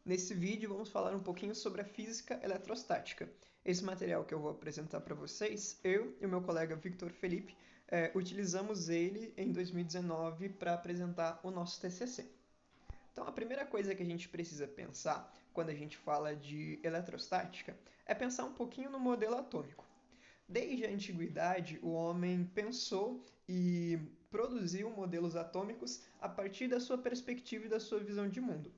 Nesse vídeo vamos falar um pouquinho sobre a física eletrostática. Esse material que eu vou apresentar para vocês, eu e o meu colega Victor Felipe, utilizamos ele em 2019 para apresentar o nosso TCC. Então, a primeira coisa que a gente precisa pensar quando a gente fala de eletrostática é pensar um pouquinho no modelo atômico. Desde a antiguidade, o homem pensou e produziu modelos atômicos a partir da sua perspectiva e da sua visão de mundo.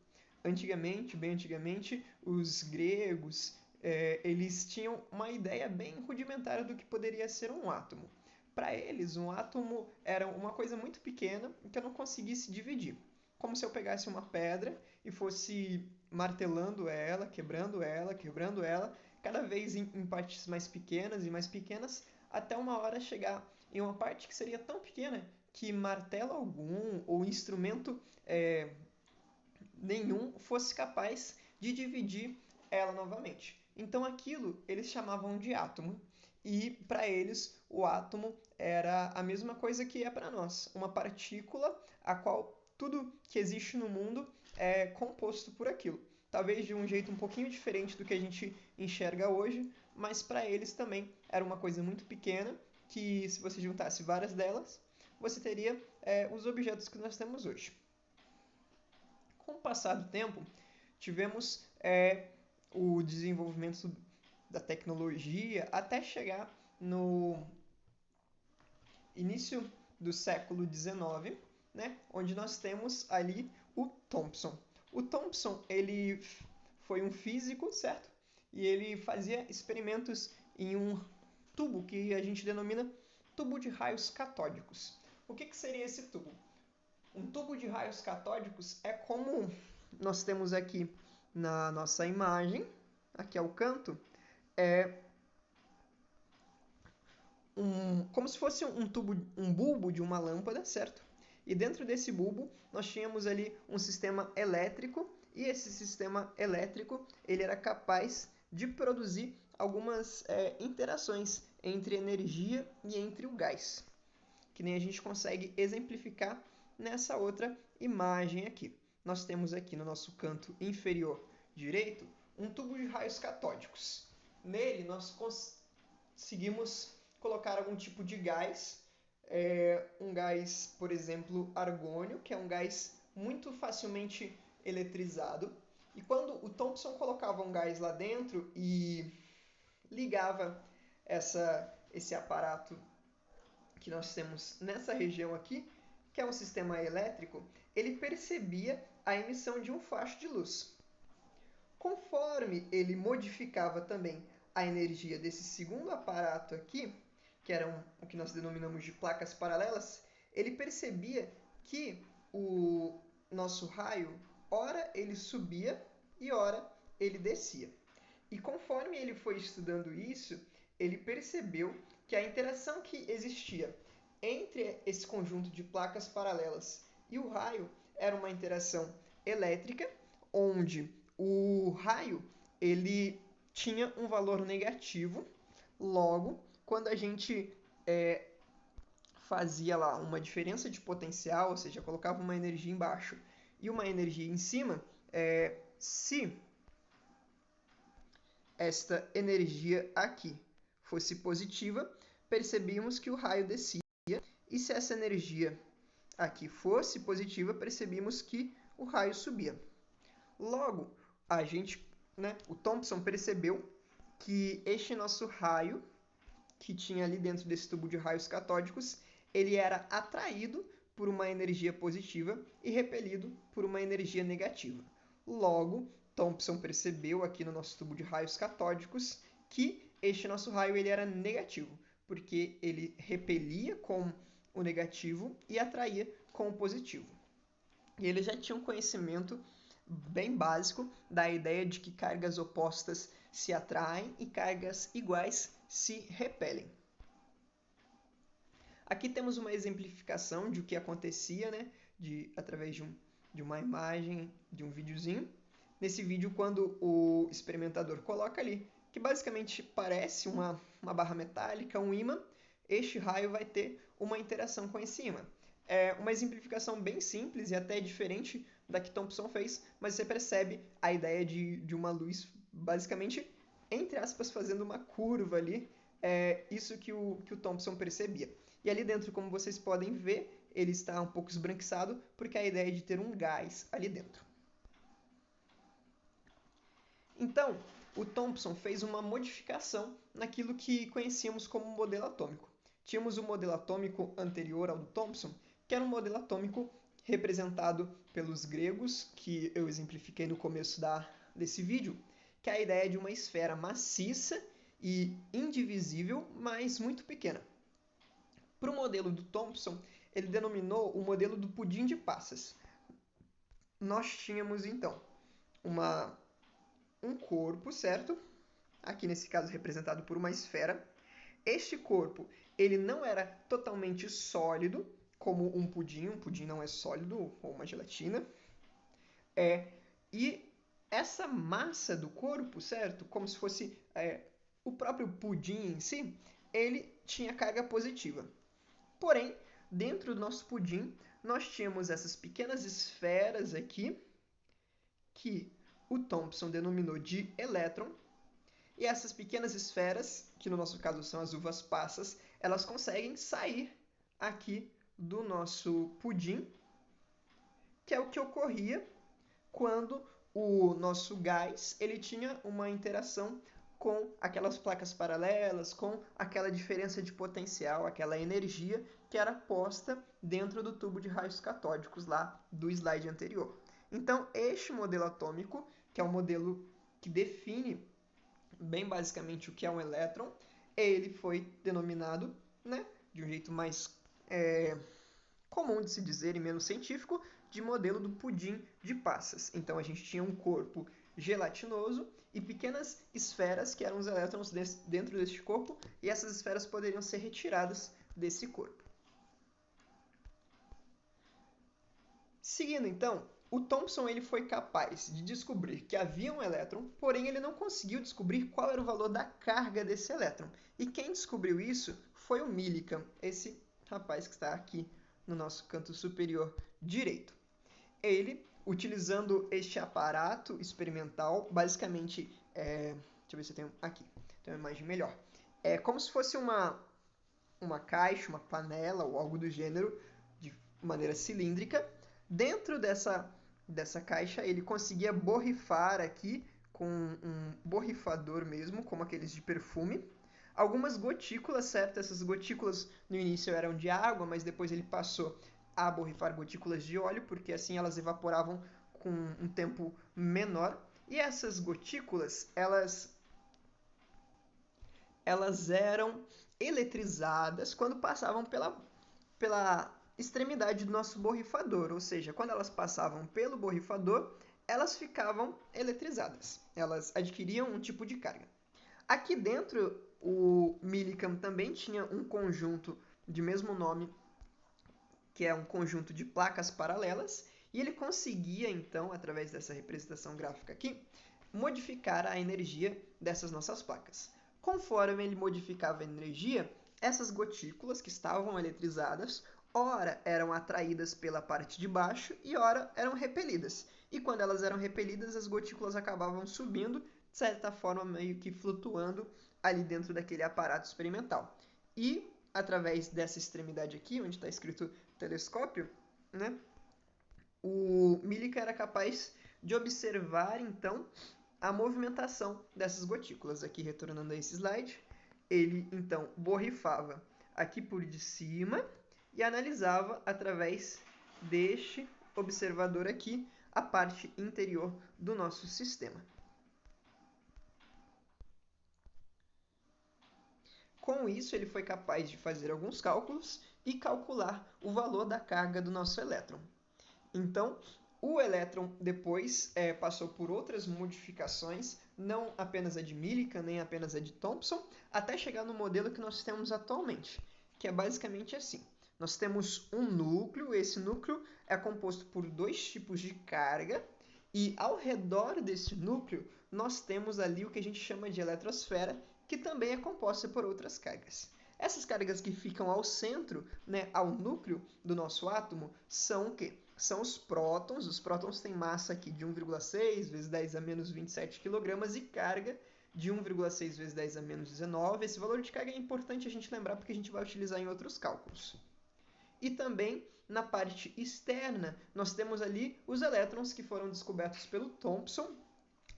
Antigamente, bem antigamente, os gregos eles tinham uma ideia bem rudimentar do que poderia ser um átomo. Para eles, um átomo era uma coisa muito pequena que eu não conseguisse dividir. Como se eu pegasse uma pedra e fosse martelando ela, quebrando ela, cada vez em partes mais pequenas, até uma hora chegar em uma parte que seria tão pequena que martelo algum ou instrumento nenhum fosse capaz de dividir ela novamente. Então aquilo eles chamavam de átomo. E para eles o átomo era a mesma coisa que é para nós, uma partícula a qual tudo que existe no mundo é composto por aquilo. Talvez de um jeito um pouquinho diferente do que a gente enxerga hoje, mas para eles também era uma coisa muito pequena que se você juntasse várias delas, você teria os objetos que nós temos hoje. Com o passar do tempo, tivemos o desenvolvimento da tecnologia até chegar no início do século XIX, né, onde nós temos ali o Thomson. O Thomson ele foi um físico, certo? E ele fazia experimentos em um tubo que a gente denomina tubo de raios catódicos. O que seria esse tubo? Um tubo de raios catódicos é como nós temos aqui na nossa imagem, aqui ao canto, como se fosse um tubo, um bulbo de uma lâmpada, certo? E dentro desse bulbo nós tínhamos ali um sistema elétrico e esse sistema elétrico ele era capaz de produzir algumas interações entre energia e entre o gás, que nem a gente consegue exemplificar nessa outra imagem aqui. Nós temos aqui no nosso canto inferior direito um tubo de raios catódicos. Nele nós conseguimos colocar algum tipo de gás, um gás, por exemplo, argônio, que é um gás muito facilmente eletrizado. E quando o Thomson colocava um gás lá dentro e ligava esse aparato que nós temos nessa região aqui, que é um sistema elétrico, ele percebia a emissão de um facho de luz. Conforme ele modificava também a energia desse segundo aparato aqui, que eram o que nós denominamos de placas paralelas, ele percebia que o nosso raio, ora ele subia e ora ele descia. E conforme ele foi estudando isso, ele percebeu que a interação que existia entre esse conjunto de placas paralelas e o raio era uma interação elétrica, onde o raio ele tinha um valor negativo. Logo, quando a gente fazia lá uma diferença de potencial, ou seja, colocava uma energia embaixo e uma energia em cima, se esta energia aqui fosse positiva, percebíamos que o raio descia, e se essa energia aqui fosse positiva, percebíamos que o raio subia. Logo, o Thomson percebeu que este nosso raio, que tinha ali dentro desse tubo de raios catódicos, ele era atraído por uma energia positiva e repelido por uma energia negativa. Logo, Thomson percebeu aqui no nosso tubo de raios catódicos que este nosso raio ele era negativo, porque ele repelia com o negativo e atraía com o positivo. E ele já tinha um conhecimento bem básico da ideia de que cargas opostas se atraem e cargas iguais se repelem. Aqui temos uma exemplificação de o que acontecia, né, através de uma imagem, de um videozinho. Nesse vídeo, quando o experimentador coloca ali, que basicamente parece uma barra metálica, um ímã, este raio vai ter uma interação com esse ímã. É uma exemplificação bem simples e até diferente da que Thomson fez, mas você percebe a ideia de uma luz basicamente, entre aspas, fazendo uma curva ali, isso que o Thomson percebia. E ali dentro, como vocês podem ver, ele está um pouco esbranquiçado, porque é a ideia de ter um gás ali dentro. Então, o Thomson fez uma modificação naquilo que conhecíamos como modelo atômico. Tínhamos o modelo atômico anterior ao do Thomson, que era um modelo atômico representado pelos gregos, que eu exemplifiquei no começo desse vídeo, que é a ideia de uma esfera maciça e indivisível, mas muito pequena. Para o modelo do Thomson, ele denominou o modelo do pudim de passas. Nós tínhamos, então, um corpo, certo? Aqui nesse caso representado por uma esfera. Este corpo, ele não era totalmente sólido, como um pudim não é sólido, ou uma gelatina. E essa massa do corpo, certo? Como se fosse o próprio pudim em si, ele tinha carga positiva. Porém, dentro do nosso pudim, nós tínhamos essas pequenas esferas aqui, que o Thomson denominou de elétron, e essas pequenas esferas, que no nosso caso são as uvas passas, elas conseguem sair aqui do nosso pudim, que é o que ocorria quando o nosso gás ele tinha uma interação com aquelas placas paralelas, com aquela diferença de potencial, aquela energia que era posta dentro do tubo de raios catódicos lá do slide anterior. Então, este modelo atômico, que é o modelo que define bem basicamente o que é um elétron, ele foi denominado, né, de um jeito mais comum de se dizer e menos científico, de modelo do pudim de passas. Então a gente tinha um corpo gelatinoso e pequenas esferas que eram os elétrons dentro deste corpo, e essas esferas poderiam ser retiradas desse corpo. Seguindo então, o Thomson ele foi capaz de descobrir que havia um elétron, porém ele não conseguiu descobrir qual era o valor da carga desse elétron. E quem descobriu isso foi o Millikan, esse rapaz que está aqui no nosso canto superior direito. Ele, utilizando este aparato experimental, basicamente, deixa eu ver se eu tenho aqui, tem uma imagem melhor. É como se fosse uma caixa, uma panela ou algo do gênero, de maneira cilíndrica. Dentro dessa caixa, ele conseguia borrifar aqui com um borrifador mesmo, como aqueles de perfume, algumas gotículas, certo? Essas gotículas no início eram de água, mas depois ele passou a borrifar gotículas de óleo, porque assim elas evaporavam com um tempo menor. E essas gotículas, elas eram eletrizadas quando passavam pela extremidade do nosso borrifador, ou seja, quando elas passavam pelo borrifador, elas ficavam eletrizadas, elas adquiriam um tipo de carga. Aqui dentro, o Millikan também tinha um conjunto de mesmo nome, que é um conjunto de placas paralelas, e ele conseguia, então, através dessa representação gráfica aqui, modificar a energia dessas nossas placas. Conforme ele modificava a energia, essas gotículas que estavam eletrizadas, ora eram atraídas pela parte de baixo e ora eram repelidas. E quando elas eram repelidas, as gotículas acabavam subindo, de certa forma meio que flutuando ali dentro daquele aparato experimental. E através dessa extremidade aqui, onde está escrito telescópio, né, o Millikan era capaz de observar então a movimentação dessas gotículas. Aqui retornando a esse slide, ele então borrifava aqui por de cima e analisava através deste observador aqui a parte interior do nosso sistema. Com isso, ele foi capaz de fazer alguns cálculos e calcular o valor da carga do nosso elétron. Então, o elétron depois passou por outras modificações, não apenas a de Millikan, nem apenas a de Thomson, até chegar no modelo que nós temos atualmente, que é basicamente assim. Nós temos um núcleo, esse núcleo é composto por dois tipos de carga, e ao redor desse núcleo nós temos ali o que a gente chama de eletrosfera, que também é composta por outras cargas. Essas cargas que ficam ao centro, né, ao núcleo do nosso átomo, são o quê? são os prótons. Os prótons têm massa aqui de 1,6 vezes 10 a menos 27 kg e carga de 1,6 vezes 10 a menos 19. Esse valor de carga é importante a gente lembrar porque a gente vai utilizar em outros cálculos. E também, na parte externa, nós temos ali os elétrons que foram descobertos pelo Thomson.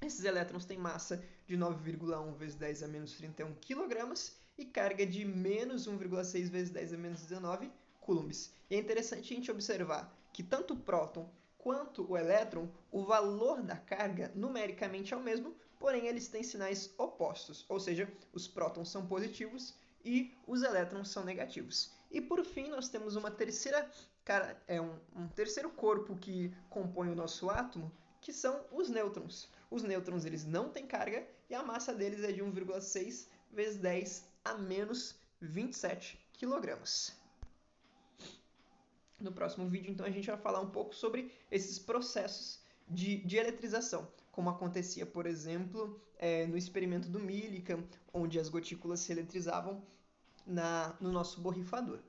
Esses elétrons têm massa de 9,1 vezes 10 a menos 31 kg e carga de menos 1,6 vezes 10 a menos 19 coulombs. E é interessante a gente observar que tanto o próton quanto o elétron, o valor da carga numericamente é o mesmo, porém eles têm sinais opostos, ou seja, os prótons são positivos e os elétrons são negativos. E por fim, nós temos uma terceira um terceiro corpo que compõe o nosso átomo, que são os nêutrons. Os nêutrons eles não têm carga e a massa deles é de 1,6 vezes 10 a menos 27 kg. No próximo vídeo, então, a gente vai falar um pouco sobre esses processos de eletrização, como acontecia, por exemplo, no experimento do Millikan, onde as gotículas se eletrizavam no nosso borrifador.